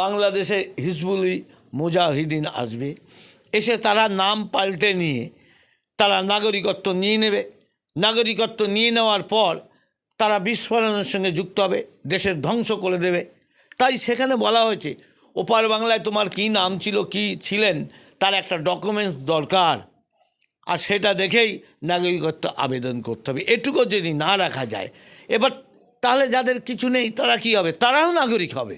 বাংলাদেশে হিজবুল মুজাহিদিন আসবে, এসে তারা নাম পাল্টে নিয়ে তারা নাগরিকত্ব নিয়ে নেবে। নাগরিকত্ব নিয়ে নেওয়ার পর তারা বিস্ফোরণের সঙ্গে যুক্ত হবে, দেশের ধ্বংস করে দেবে। তাই সেখানে বলা হয়েছে ওপার বাংলায় তোমার কী নাম ছিল, কী ছিলেন, তার একটা ডকুমেন্টস দরকার, আর সেটা দেখেই নাগরিকত্ব আবেদন করতে হবে। এটুকু যদি না রাখা যায়, এবার তাহলে যাদের কিছু নেই তারা কি হবে? তারাও নাগরিক হবে।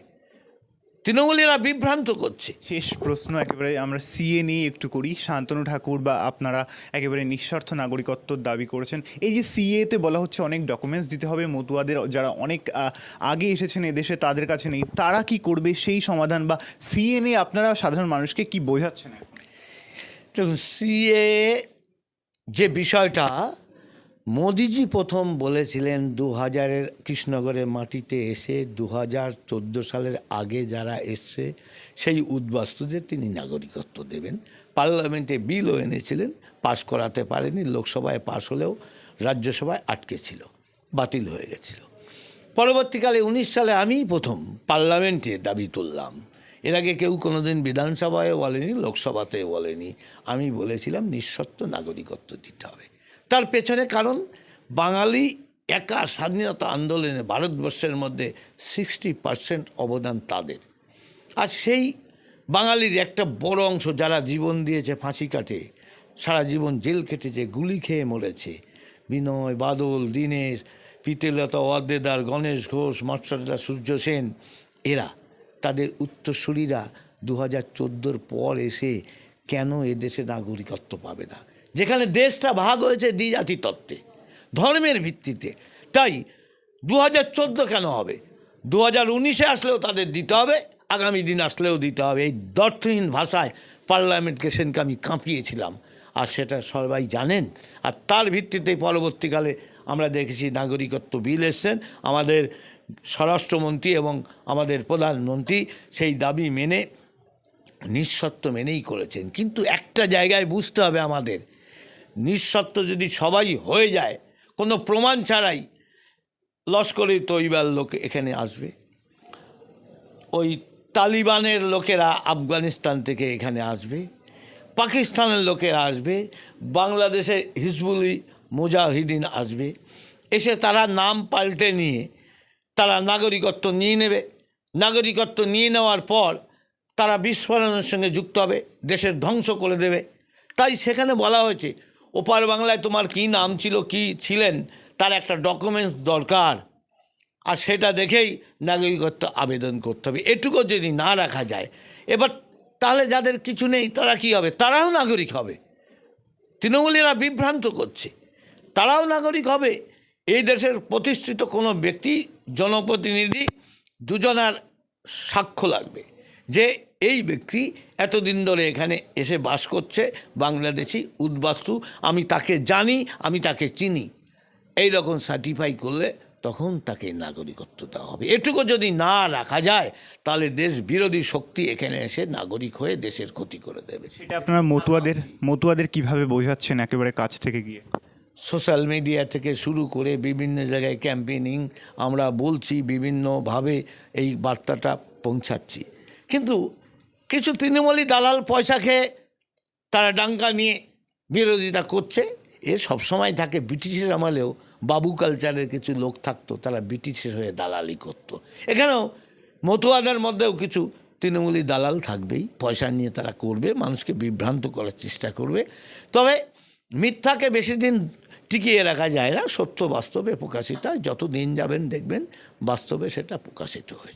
তৃণমূলীরা বিভ্রান্ত করছে। শেষ প্রশ্ন একেবারে আমরা সিএ নিয়ে একটু করি। শান্তনু ঠাকুর বা আপনারা একেবারে নিঃস্বার্থ নাগরিকত্বর দাবি করেছেন। এই যে সিএতে বলা হচ্ছে অনেক ডকুমেন্টস দিতে হবে, মতুয়াদের যারা অনেক আগে এসেছেন এদেশে তাদের কাছে নেই, তারা কি করবে সেই সমাধান, বা সিএ নিয়ে আপনারা সাধারণ মানুষকে কি বোঝাচ্ছেন? দেখুন, সিএ যে বিষয়টা মোদিজি প্রথম বলেছিলেন 2000-এর কৃষ্ণনগরের মাটিতে এসে 2014 সালের আগে যারা এসছে সেই উদ্বাস্তুদের তিনি নাগরিকত্ব দেবেন। পার্লামেন্টে বিলও এনেছিলেন, পাশ করাতে পারেনি, লোকসভায় পাশ হলেও রাজ্যসভায় আটকে ছিল, বাতিল হয়ে গেছিল। পরবর্তীকালে 19 সালে আমিই প্রথম পার্লামেন্টে দাবি তুললাম। এর আগে কেউ কোনোদিন বিধানসভায় বলেনি, লোকসভাতে বলেনি। আমি বলেছিলাম নিঃশর্ত নাগরিকত্ব দিতে হবে। তার পেছনে কারণ বাঙালি একা স্বাধীনতা আন্দোলনে ভারতবর্ষের মধ্যে 60% অবদান তাদের। আর সেই বাঙালির একটা বড় অংশ যারা জীবন দিয়েছে, ফাঁসি কাটে, সারা জীবন জেল কেটেছে, গুলি খেয়ে মরেছে, বিনয়, বাদল, দীনেশ, প্রীতিলতা ওয়াদ্দেদার, গণেশ ঘোষ, মৎস্যদা, সূর্য সেন, এরা তাদের উত্তরসূরিরা 2014-র পর এসে কেন এদেশে নাগরিকত্ব পাবে না, যেখানে দেশটা ভাগ হয়েছে দ্বিজাতি তত্ত্বে, ধর্মের ভিত্তিতে? তাই 2014 কেন হবে? 2019-এ আসলেও তাদের দিতে হবে, আগামী দিন আসলেও দিতে হবে। এই দর্থহীন ভাষায় পার্লামেন্টকে সেদিনকে আমি কাঁপিয়েছিলাম, আর সেটা সবাই জানেন। আর তার ভিত্তিতে পরবর্তীকালে আমরা দেখেছি নাগরিকত্ব বিল এসছেন, আমাদের স্বরাষ্ট্রমন্ত্রী এবং আমাদের প্রধানমন্ত্রী সেই দাবি মেনে নিঃশর্ত মেনেই করেছেন। কিন্তু একটা জায়গায় বুঝতে হবে আমাদের, নিঃশর্ত যদি সবাই হয়ে যায়, কোনো প্রমাণ ছাড়াই লস্করে তৈবার লোক এখানে আসবে, ওই তালিবানের লোকেরা আফগানিস্তান থেকে এখানে আসবে, পাকিস্তানের লোকেরা আসবে, বাংলাদেশের হিজবুল মুজাহিদিন আসবে, এসে তারা নাম পাল্টে নিয়ে তারা নাগরিকত্ব নিয়ে নেবে। নাগরিকত্ব নিয়ে নেওয়ার পর তারা বিস্ফোরণের সঙ্গে যুক্ত হবে, দেশের ধ্বংস করে দেবে। তাই সেখানে বলা হয়েছে ওপার বাংলায় তোমার কী নাম ছিল, কী ছিলেন, তার একটা ডকুমেন্টস দরকার, আর সেটা দেখেই নাগরিকত্ব আবেদন করতে হবে। এটুকু যদি না রাখা যায়, এবার তাহলে যাদের কিছু নেই তারা কি হবে? তারাও নাগরিক হবে। তৃণমূলীরা বিভ্রান্ত করছে, তারাও নাগরিক হবে। এই দেশের প্রতিষ্ঠিত কোনো ব্যক্তি, জনপ্রতিনিধি, দুজনার সাক্ষ্য লাগবে যে এই ব্যক্তি এতদিন ধরে এখানে এসে বাস করছে, বাংলাদেশি উদ্বাস্তু, আমি তাকে জানি, আমি তাকে চিনি। এই রকম সার্টিফাই করলে তখন তাকে নাগরিকত্ব দেওয়া হবে। এটুকু যদি না রাখা যায়, তাহলে দেশ বিরোধী শক্তি এখানে এসে নাগরিক হয়ে দেশের ক্ষতি করে দেবে। সেটা আপনারা মতুয়াদের কিভাবে বোঝাচ্ছেন একেবারে কাছ থেকে গিয়ে? সোশ্যাল মিডিয়া থেকে শুরু করে বিভিন্ন জায়গায় ক্যাম্পেইনিং আমরা বলছি, বিভিন্নভাবে এই বার্তাটা পৌঁছাচ্ছি। কিন্তু কিছু তৃণমূলী দালাল পয়সা খেয়ে তারা ডাঙ্কা নিয়ে বিরোধিতা করছে। এ সবসময় থাকে। ব্রিটিশের আমলেও বাবু কালচারের কিছু লোক থাকতো, তারা ব্রিটিশের হয়ে দালালি করতো। এখানেও মতুয়াদের মধ্যেও কিছু তৃণমূলী দালাল থাকবেই, পয়সা নিয়ে তারা করবে, মানুষকে বিভ্রান্ত করার চেষ্টা করবে। তবে মিথ্যাকে বেশি দিন টিকিয়ে রাখা যায় না, সত্য বাস্তবে প্রকাশিত হয়। যত দিন যাবেন দেখবেন বাস্তবে সেটা প্রকাশিত হয়েছে।